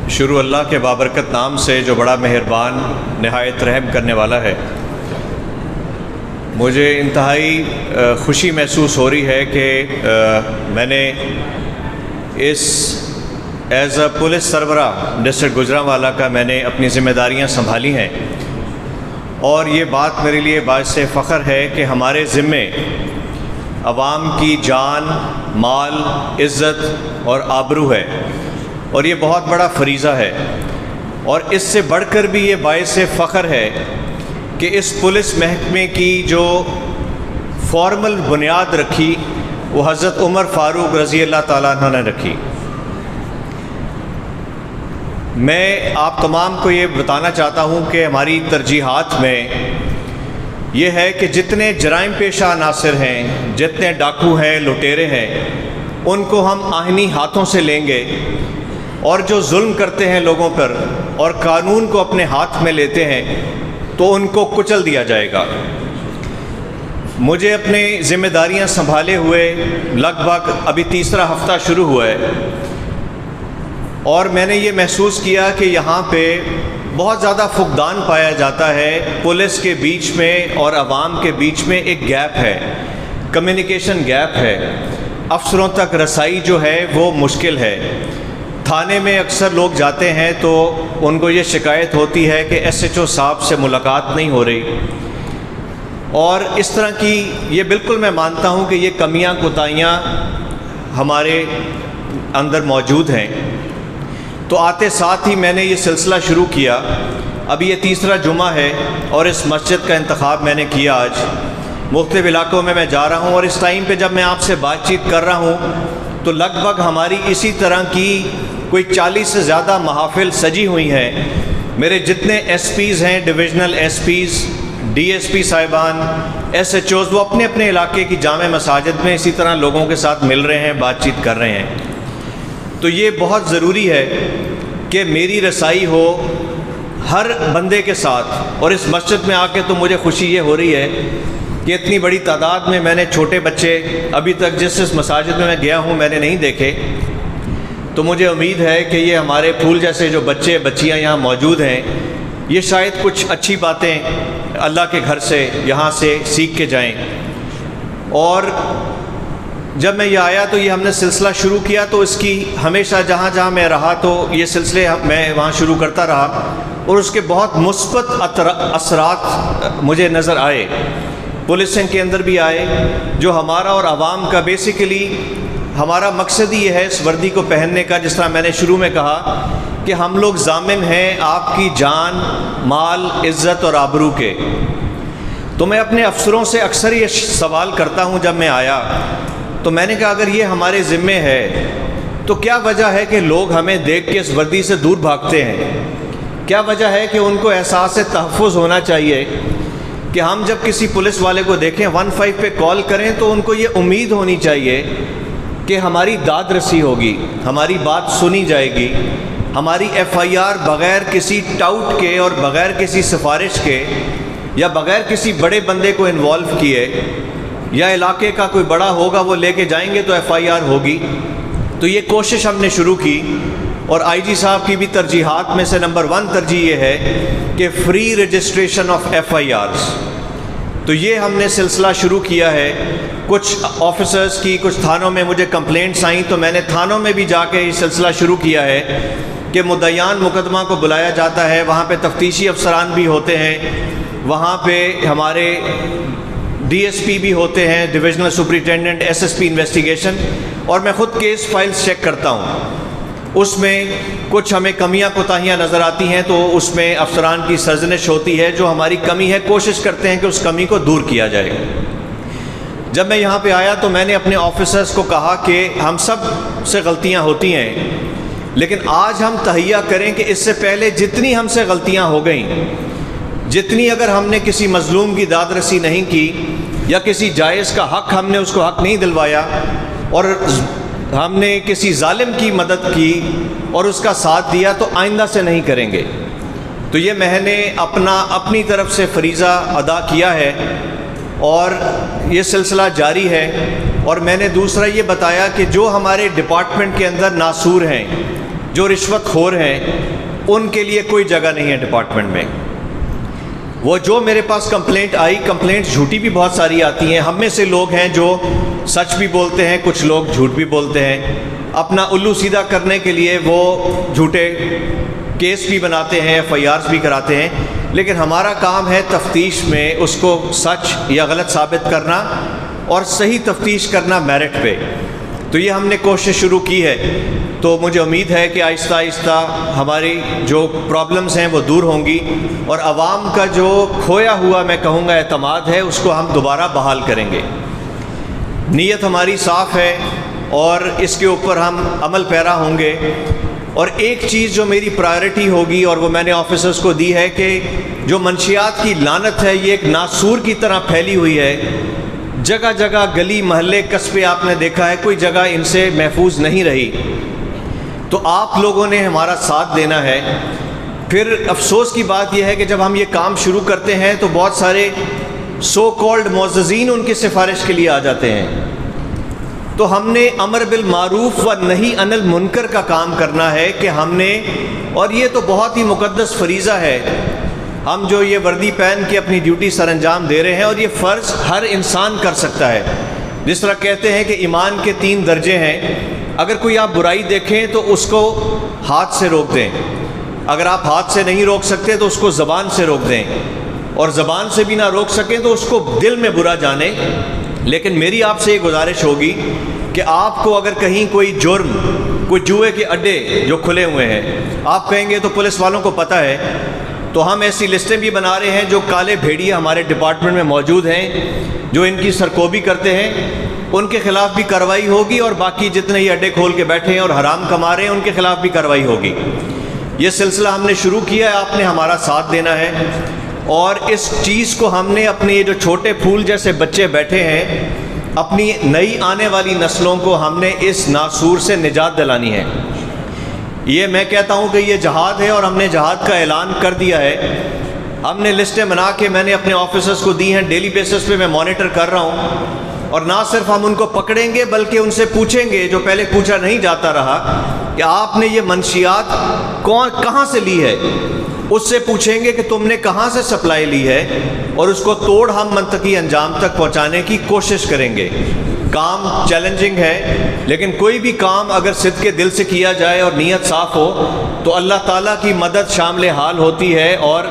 شروع اللہ کے بابرکت نام سے جو بڑا مہربان نہایت رحم کرنے والا ہے۔ مجھے انتہائی خوشی محسوس ہو رہی ہے کہ میں نے اس ایز اے پولیس سربراہ ڈسٹرکٹ گوجرانوالا کا میں نے اپنی ذمہ داریاں سنبھالی ہیں، اور یہ بات میرے لیے باعث فخر ہے کہ ہمارے ذمے عوام کی جان، مال، عزت اور آبرو ہے، اور یہ بہت بڑا فریضہ ہے۔ اور اس سے بڑھ کر بھی یہ باعث فخر ہے کہ اس پولیس محکمے کی جو فارمل بنیاد رکھی وہ حضرت عمر فاروق رضی اللہ تعالیٰ عنہ نے رکھی۔ میں آپ تمام کو یہ بتانا چاہتا ہوں کہ ہماری ترجیحات میں یہ ہے کہ جتنے جرائم پیشہ عناصر ہیں، جتنے ڈاکو ہیں، لٹیرے ہیں، ان کو ہم آہنی ہاتھوں سے لیں گے، اور جو ظلم کرتے ہیں لوگوں پر اور قانون کو اپنے ہاتھ میں لیتے ہیں تو ان کو کچل دیا جائے گا۔ مجھے اپنی ذمہ داریاں سنبھالے ہوئے لگ بھگ ابھی تیسرا ہفتہ شروع ہوا ہے، اور میں نے یہ محسوس کیا کہ یہاں پہ بہت زیادہ فقدان پایا جاتا ہے۔ پولیس کے بیچ میں اور عوام کے بیچ میں ایک گیپ ہے، کمیونیکیشن گیپ ہے، افسروں تک رسائی جو ہے وہ مشکل ہے۔ تھانے میں اکثر لوگ جاتے ہیں تو ان کو یہ شکایت ہوتی ہے کہ ایس ایچ او صاحب سے ملاقات نہیں ہو رہی، اور اس طرح کی یہ بالکل میں مانتا ہوں کہ یہ کمیاں کوتاہیاں ہمارے اندر موجود ہیں۔ تو آتے ساتھ ہی میں نے یہ سلسلہ شروع کیا۔ ابھی یہ تیسرا جمعہ ہے اور اس مسجد کا انتخاب میں نے کیا آج۔ مختلف علاقوں میں جا رہا ہوں، اور اس ٹائم پہ جب میں آپ سے بات چیت کر رہا ہوں تو لگ بھگ ہماری اسی طرح کی کوئی 40 سے زیادہ محافل سجی ہوئی ہیں۔ میرے جتنے ایس پیز ہیں، divisional S Ps, D S P صاحبان، ایس ایچ اوز، وہ اپنے اپنے علاقے کی جامع مساجد میں اسی طرح لوگوں کے ساتھ مل رہے ہیں، بات چیت کر رہے ہیں۔ تو یہ بہت ضروری ہے کہ میری رسائی ہو ہر بندے کے ساتھ، اور اس مسجد میں آ کے تو مجھے خوشی یہ ہو رہی ہے کہ اتنی بڑی تعداد میں نے چھوٹے بچے ابھی تک جس مساجد میں گیا ہوں میں نے نہیں دیکھے۔ تو مجھے امید ہے کہ یہ ہمارے پھول جیسے جو بچے بچیاں یہاں موجود ہیں، یہ شاید کچھ اچھی باتیں اللہ کے گھر سے یہاں سے سیکھ کے جائیں۔ اور جب میں یہ آیا تو یہ ہم نے سلسلہ شروع کیا، تو اس کی ہمیشہ جہاں جہاں میں رہا تو یہ سلسلے میں وہاں شروع کرتا رہا، اور اس کے بہت مثبت اثرات مجھے نظر آئے، پولیسنگ کے اندر بھی آئے، جو ہمارا اور عوام کا بیسیکلی ہمارا مقصد ہی یہ ہے اس وردی کو پہننے کا، جس طرح میں نے شروع میں کہا کہ ہم لوگ ضامن ہیں آپ کی جان، مال، عزت اور آبرو کے۔ تو میں اپنے افسروں سے اکثر یہ سوال کرتا ہوں، جب میں آیا تو میں نے کہا اگر یہ ہمارے ذمے ہے تو کیا وجہ ہے کہ لوگ ہمیں دیکھ کے اس وردی سے دور بھاگتے ہیں؟ کیا وجہ ہے کہ ان کو احساس تحفظ ہونا چاہیے کہ ہم جب کسی پولیس والے کو دیکھیں 15 پہ کال کریں تو ان کو یہ امید ہونی چاہیے کہ ہماری داد رسی ہوگی، ہماری بات سنی جائے گی، ہماری ایف آئی آر بغیر کسی ٹاؤٹ کے اور بغیر کسی سفارش کے یا بغیر کسی بڑے بندے کو انوالو کیے، یا علاقے کا کوئی بڑا ہوگا وہ لے کے جائیں گے تو ایف آئی آر ہوگی۔ تو یہ کوشش ہم نے شروع کی، اور آئی جی صاحب کی بھی ترجیحات میں سے نمبر 1 ترجیح یہ ہے کہ فری رجسٹریشن آف ایف آئی آرز۔ تو یہ ہم نے سلسلہ شروع کیا ہے۔ کچھ آفیسرز کی کچھ تھانوں میں مجھے کمپلینٹس آئیں تو میں نے تھانوں میں بھی جا کے یہ سلسلہ شروع کیا ہے کہ مدعیان مقدمہ کو بلایا جاتا ہے، وہاں پہ تفتیشی افسران بھی ہوتے ہیں، وہاں پہ ہمارے ڈی ایس پی بھی ہوتے ہیں، divisional superintendent, S S P investigation, اور میں خود کیس فائلز چیک کرتا ہوں۔ اس میں کچھ ہمیں کمیاں کوتاہیاں نظر آتی ہیں تو اس میں افسران کی سرزنش ہوتی ہے، جو ہماری کمی ہے کوشش کرتے ہیں کہ اس کمی کو دور کیا جائے۔ جب میں یہاں پہ آیا تو میں نے اپنے آفیسرز کو کہا کہ ہم سب سے غلطیاں ہوتی ہیں، لیکن آج ہم تہیہ کریں کہ اس سے پہلے جتنی ہم سے غلطیاں ہو گئیں، جتنی اگر ہم نے کسی مظلوم کی داد رسی نہیں کی یا کسی جائز کا حق ہم نے اس کو حق نہیں دلوایا، اور ہم نے کسی ظالم کی مدد کی اور اس کا ساتھ دیا، تو آئندہ سے نہیں کریں گے۔ تو یہ میں نے اپنی طرف سے فریضہ ادا کیا ہے، اور یہ سلسلہ جاری ہے۔ اور میں نے دوسرا یہ بتایا کہ جو ہمارے ڈپارٹمنٹ کے اندر ناسور ہیں، جو رشوت خور ہیں ان کے لیے کوئی جگہ نہیں ہے ڈپارٹمنٹ میں. وہ جو میرے پاس کمپلینٹ آئی، کمپلینٹ جھوٹی بھی بہت ساری آتی ہیں. ہم میں سے لوگ ہیں جو سچ بھی بولتے ہیں، کچھ لوگ جھوٹ بھی بولتے ہیں. اپنا الو سیدھا کرنے کے لیے وہ جھوٹے کیس بھی بناتے ہیں، ایف آئی آرز بھی کراتے ہیں. لیکن ہمارا کام ہے تفتیش میں اس کو سچ یا غلط ثابت کرنا اور صحیح تفتیش کرنا میرٹ پہ. تو یہ ہم نے کوشش شروع کی ہے. تو مجھے امید ہے کہ آہستہ آہستہ ہماری جو پرابلمز ہیں وہ دور ہوں گی اور عوام کا جو کھویا ہوا میں کہوں گا اعتماد ہے اس کو ہم دوبارہ بحال کریں گے. نیت ہماری صاف ہے اور اس کے اوپر ہم عمل پیرا ہوں گے. اور ایک چیز جو میری پرائرٹی ہوگی اور وہ میں نے آفیسرز کو دی ہے کہ جو منشیات کی لعنت ہے یہ ایک ناسور کی طرح پھیلی ہوئی ہے. جگہ جگہ گلی محلے قصبے آپ نے دیکھا ہے، کوئی جگہ ان سے محفوظ نہیں رہی. تو آپ لوگوں نے ہمارا ساتھ دینا ہے. پھر افسوس کی بات یہ ہے کہ جب ہم یہ کام شروع کرتے ہیں تو بہت سارے سو کالڈ معززین ان کی سفارش کے لیے آ جاتے ہیں. تو ہم نے امر بالمعروف و نہی عن المنکر کا کام کرنا ہے کہ ہم نے، اور یہ تو بہت ہی مقدس فریضہ ہے، ہم جو یہ وردی پہن کے اپنی ڈیوٹی سر انجام دے رہے ہیں اور یہ فرض ہر انسان کر سکتا ہے. جس طرح کہتے ہیں کہ ایمان کے 3 درجے ہیں. اگر کوئی آپ برائی دیکھیں تو اس کو ہاتھ سے روک دیں. اگر آپ ہاتھ سے نہیں روک سکتے تو اس کو زبان سے روک دیں. اور زبان سے بھی نہ روک سکیں تو اس کو دل میں برا جانیں. لیکن میری آپ سے یہ گزارش ہوگی کہ آپ کو اگر کہیں کوئی جرم، کوئی جوئے کے اڈے جو کھلے ہوئے ہیں، آپ کہیں گے تو پولیس والوں کو پتہ ہے، تو ہم ایسی لسٹیں بھی بنا رہے ہیں جو کالے بھیڑیے ہمارے ڈپارٹمنٹ میں موجود ہیں جو ان کی سرکوبی کرتے ہیں، ان کے خلاف بھی کارروائی ہوگی. اور باقی جتنے یہ اڈے کھول کے بیٹھے ہیں اور حرام کما رہے ہیں ان کے خلاف بھی کارروائی ہوگی. یہ سلسلہ ہم نے شروع کیا ہے، آپ نے ہمارا ساتھ دینا ہے. اور اس چیز کو ہم نے اپنے یہ جو چھوٹے پھول جیسے بچے بیٹھے ہیں، اپنی نئی آنے والی نسلوں کو ہم نے اس ناسور سے نجات دلانی ہے. یہ میں کہتا ہوں کہ یہ جہاد ہے اور ہم نے جہاد کا اعلان کر دیا ہے. ہم نے لسٹیں بنا کے میں نے اپنے آفیسرز کو دی ہیں، ڈیلی بیسس پہ میں مانیٹر کر رہا ہوں. اور نہ صرف ہم ان کو پکڑیں گے بلکہ ان سے پوچھیں گے جو پہلے پوچھا نہیں جاتا رہا کہ آپ نے یہ منشیات کہاں سے لی ہے. اس سے پوچھیں گے کہ تم نے کہاں سے سپلائی لی ہے اور اس کو توڑ ہم منطقی انجام تک پہنچانے کی کوشش کریں گے. کام چیلنجنگ ہے لیکن کوئی بھی کام اگر صدق کے دل سے کیا جائے اور نیت صاف ہو تو اللہ تعالیٰ کی مدد شامل حال ہوتی ہے اور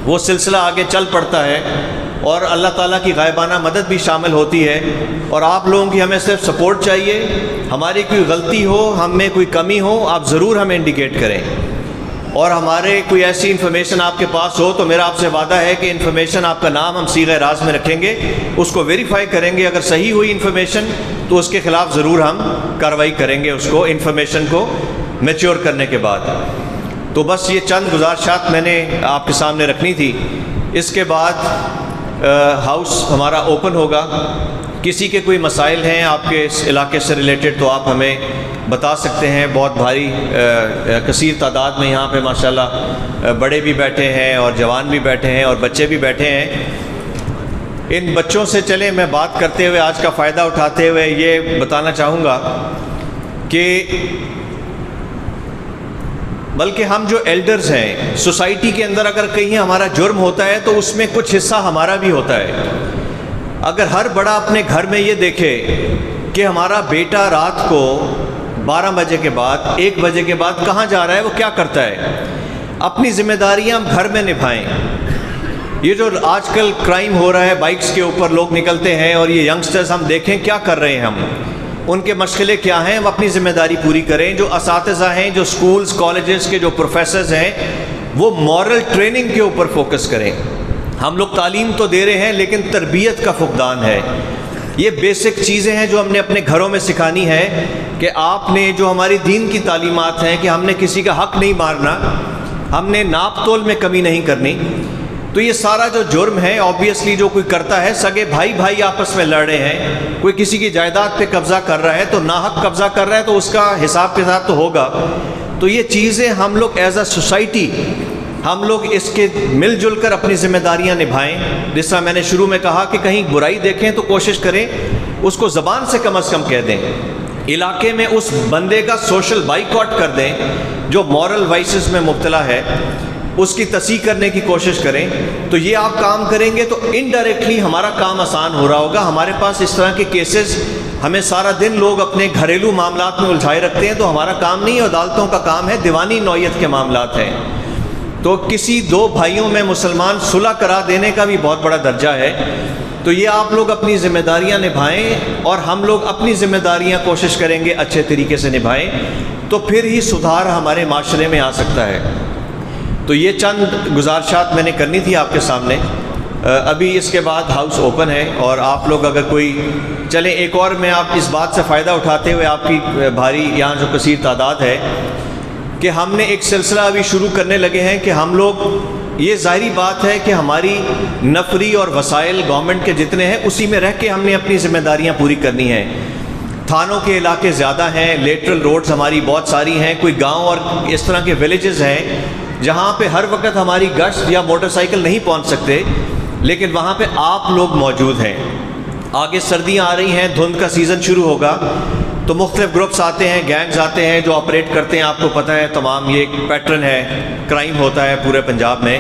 وہ سلسلہ آگے چل پڑتا ہے اور اللہ تعالیٰ کی غائبانہ مدد بھی شامل ہوتی ہے. اور آپ لوگوں کی ہمیں صرف سپورٹ چاہیے. ہماری کوئی غلطی ہو، ہم میں کوئی کمی ہو، آپ ضرور ہمیں انڈیکیٹ کریں. اور ہمارے کوئی ایسی انفارمیشن آپ کے پاس ہو تو میرا آپ سے وعدہ ہے کہ انفارمیشن آپ کا نام ہم صیغہ راز میں رکھیں گے، اس کو ویریفائی کریں گے. اگر صحیح ہوئی انفارمیشن تو اس کے خلاف ضرور ہم کارروائی کریں گے، اس کو انفارمیشن کو میچور کرنے کے بعد. تو بس یہ چند گزارشات میں نے آپ کے سامنے رکھنی تھی. اس کے بعد ہاؤس ہمارا اوپن ہوگا. کسی کے کوئی مسائل ہیں آپ کے اس علاقے سے ریلیٹڈ تو آپ ہمیں بتا سکتے ہیں. بہت بھاری کثیر تعداد میں یہاں پہ ماشاءاللہ بڑے بھی بیٹھے ہیں اور جوان بھی بیٹھے ہیں اور بچے بھی بیٹھے ہیں. ان بچوں سے چلیں میں بات کرتے ہوئے آج کا فائدہ اٹھاتے ہوئے یہ بتانا چاہوں گا کہ بلکہ ہم جو ایلڈرز ہیں سوسائٹی کے اندر اگر کہیں ہمارا جرم ہوتا ہے تو اس میں کچھ حصہ ہمارا بھی ہوتا ہے. اگر ہر بڑا اپنے گھر میں یہ دیکھے کہ ہمارا بیٹا رات کو 12 بجے کے بعد 1 بجے کے بعد کہاں جا رہا ہے، وہ کیا کرتا ہے، اپنی ذمہ داریاں ہم گھر میں نبھائیں. یہ جو آج کل کرائم ہو رہا ہے، بائکس کے اوپر لوگ نکلتے ہیں اور یہ ینگسٹرز ہم دیکھیں کیا کر رہے ہیں، ہم ان کے مشغلے کیا ہیں، وہ اپنی ذمہ داری پوری کریں. جو اساتذہ ہیں، جو سکولز کالجز کے جو پروفیسرز ہیں، وہ مورل ٹریننگ کے اوپر فوکس کریں. ہم لوگ تعلیم تو دے رہے ہیں لیکن تربیت کا فقدان ہے. یہ بیسک چیزیں ہیں جو ہم نے اپنے گھروں میں سکھانی ہے کہ آپ نے جو ہماری دین کی تعلیمات ہیں کہ ہم نے کسی کا حق نہیں مارنا، ہم نے ناپ تول میں کمی نہیں کرنی. تو یہ سارا جو جرم ہے آبویسلی جو کوئی کرتا ہے، سگے بھائی آپس میں لڑ رہے ہیں، کوئی کسی کی جائیداد پہ قبضہ کر رہا ہے تو ناحق قبضہ کر رہا ہے تو اس کا حساب کے ساتھ تو ہوگا. تو یہ چیزیں ہم لوگ ایز اے سوسائٹی ہم لوگ اس کے مل جل کر اپنی ذمہ داریاں نبھائیں. جس طرح میں نے شروع میں کہا کہ کہیں برائی دیکھیں تو کوشش کریں اس کو زبان سے کم از کم کہہ دیں. علاقے میں اس بندے کا سوشل بائیکاٹ کر دیں جو مورل وائسز میں مبتلا ہے، اس کی تصحیح کرنے کی کوشش کریں، تو یہ آپ کام کریں گے تو انڈائریکٹلی ہمارا کام آسان ہو رہا ہوگا۔ ہمارے پاس اس طرح کے کیسز ہمیں سارا دن لوگ اپنے گھریلو معاملات میں الجھائے رکھتے ہیں، تو ہمارا کام نہیں ہے، عدالتوں کا کام ہے، دیوانی نوعیت کے معاملات ہیں۔ تو کسی دو بھائیوں میں مسلمان صلح کرا دینے کا بھی بہت بڑا درجہ ہے۔ تو یہ آپ لوگ اپنی ذمہ داریاں نبھائیں اور ہم لوگ اپنی ذمہ داریاں کوشش کریں گے اچھے طریقے سے نبھائیں، تو پھر ہی سدھار ہمارے معاشرے میں آ سکتا ہے۔ تو یہ چند گزارشات میں نے کرنی تھی آپ کے سامنے۔ ابھی اس کے بعد ہاؤس اوپن ہے اور آپ لوگ اگر کوئی چلیں، ایک اور میں آپ اس بات سے فائدہ اٹھاتے ہوئے آپ کی بھاری یہاں جو کثیر تعداد ہے کہ ہم نے ایک سلسلہ ابھی شروع کرنے لگے ہیں کہ ہم لوگ، یہ ظاہری بات ہے کہ ہماری نفری اور وسائل گورنمنٹ کے جتنے ہیں اسی میں رہ کے ہم نے اپنی ذمہ داریاں پوری کرنی ہیں۔ تھانوں کے علاقے زیادہ ہیں، لیٹرل روڈز ہماری بہت ساری ہیں، کوئی گاؤں اور اس طرح کے ولیجز ہیں جہاں پہ ہر وقت ہماری گشت یا موٹر سائیکل نہیں پہنچ سکتے، لیکن وہاں پہ آپ لوگ موجود ہیں۔ آگے سردیاں آ رہی ہیں، دھند کا سیزن شروع ہوگا، تو مختلف گروپس آتے ہیں، گینگز آتے ہیں جو آپریٹ کرتے ہیں، آپ کو پتہ ہے تمام، یہ ایک پیٹرن ہے، کرائم ہوتا ہے پورے پنجاب میں۔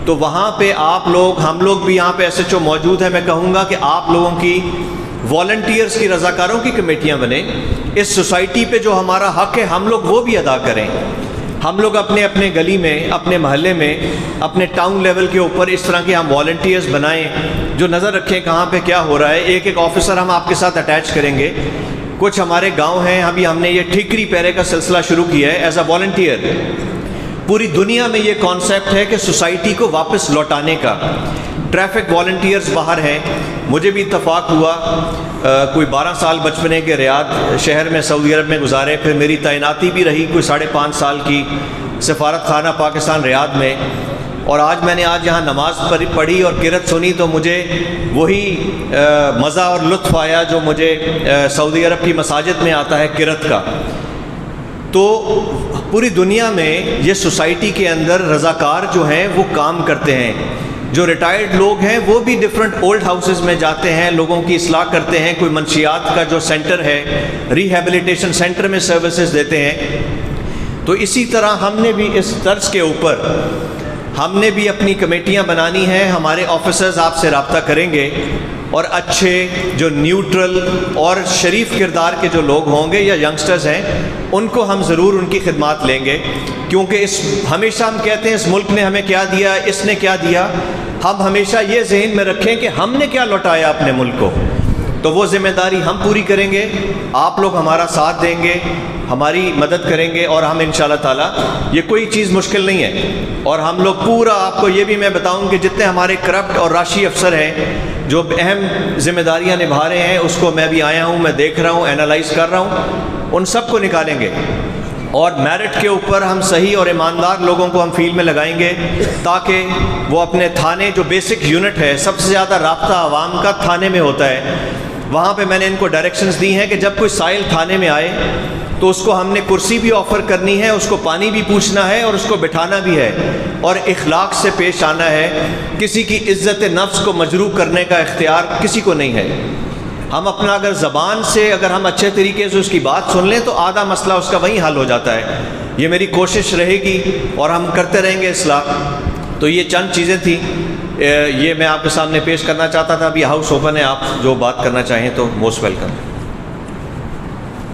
تو وہاں پہ آپ لوگ، ہم لوگ بھی یہاں پہ ایس ایچ او موجود ہیں، میں کہوں گا کہ آپ لوگوں کی والنٹیئرز کی، رضاکاروں کی کمیٹیاں بنیں، اس سوسائٹی پہ جو ہمارا حق ہے ہم لوگ وہ بھی ادا کریں۔ ہم لوگ اپنے اپنے گلی میں، اپنے محلے میں، اپنے ٹاؤن لیول کے اوپر اس طرح کے ہم والنٹیئرز بنائیں جو نظر رکھیں کہاں پہ کیا ہو رہا ہے۔ ایک ایک آفیسر ہم آپ کے ساتھ اٹیچ کریں گے۔ کچھ ہمارے گاؤں ہیں، ابھی ہم نے یہ ٹھیکری پیرے کا سلسلہ شروع کیا ہے ایز اے والنٹیئر۔ پوری دنیا میں یہ کانسیپٹ ہے کہ سوسائٹی کو واپس لوٹانے کا۔ ٹریفک والنٹیئرز باہر ہیں، مجھے بھی اتفاق ہوا، کوئی 12 سال بچپنے کے ریاض شہر میں سعودی عرب میں گزارے، پھر میری تعیناتی بھی رہی کوئی 5.5 سال کی سفارت خانہ پاکستان ریاض میں، اور آج میں نے یہاں نماز پڑھی اور قرأت سنی تو مجھے وہی مزہ اور لطف آیا جو مجھے سعودی عرب کی مساجد میں آتا ہے قرأت کا۔ تو پوری دنیا میں یہ سوسائٹی کے اندر رضاکار جو ہیں وہ کام کرتے ہیں، جو ریٹائرڈ لوگ ہیں وہ بھی ڈیفرنٹ اولڈ ہاؤسز میں جاتے ہیں، لوگوں کی اصلاح کرتے ہیں، کوئی منشیات کا جو سینٹر ہے، ریہیبلیٹیشن سینٹر میں سروسز دیتے ہیں۔ تو اسی طرح ہم نے بھی اس طرز کے اوپر ہم نے بھی اپنی کمیٹیاں بنانی ہیں، ہمارے آفیسرز آپ سے رابطہ کریں گے، اور اچھے جو نیوٹرل اور شریف کردار کے جو لوگ ہوں گے یا ینگسٹرز ہیں ان کو ہم ضرور ان کی خدمات لیں گے، کیونکہ ہمیشہ ہم کہتے ہیں اس ملک نے ہمیں کیا دیا، اس نے کیا دیا۔ ہم ہمیشہ یہ ذہن میں رکھیں کہ ہم نے کیا لوٹایا اپنے ملک کو، تو وہ ذمہ داری ہم پوری کریں گے، آپ لوگ ہمارا ساتھ دیں گے، ہماری مدد کریں گے، اور ہم انشاءاللہ تعالیٰ، یہ کوئی چیز مشکل نہیں ہے۔ اور ہم لوگ پورا، آپ کو یہ بھی میں بتاؤں کہ جتنے ہمارے کرپٹ اور راشی افسر ہیں جو اہم ذمہ داریاں نبھا رہے ہیں، اس کو میں بھی آیا ہوں، میں دیکھ رہا ہوں، اینالائز کر رہا ہوں، ان سب کو نکالیں گے، اور میرٹ کے اوپر ہم صحیح اور ایماندار لوگوں کو ہم فیلڈ میں لگائیں گے، تاکہ وہ اپنے تھانے جو بیسک یونٹ ہے، سب سے زیادہ رابطہ عوام کا تھانے میں ہوتا ہے، وہاں پہ میں نے ان کو ڈائریکشنز دی ہیں کہ جب کوئی سائل تھانے میں آئے تو اس کو ہم نے کرسی بھی آفر کرنی ہے، اس کو پانی بھی پوچھنا ہے، اور اس کو بٹھانا بھی ہے، اور اخلاق سے پیش آنا ہے۔ کسی کی عزت نفس کو مجروح کرنے کا اختیار کسی کو نہیں ہے۔ ہم اپنا اگر زبان سے اگر ہم اچھے طریقے سے اس کی بات سن لیں تو آدھا مسئلہ اس کا وہیں حل ہو جاتا ہے۔ یہ میری کوشش رہے گی اور ہم کرتے رہیں گے اصلاح۔ تو یہ چند چیزیں تھیں، یہ میں آپ کے سامنے پیش کرنا چاہتا تھا۔ ابھی ہاؤس اوپن ہے، آپ جو بات کرنا چاہیں تو موسٹ ویلکم۔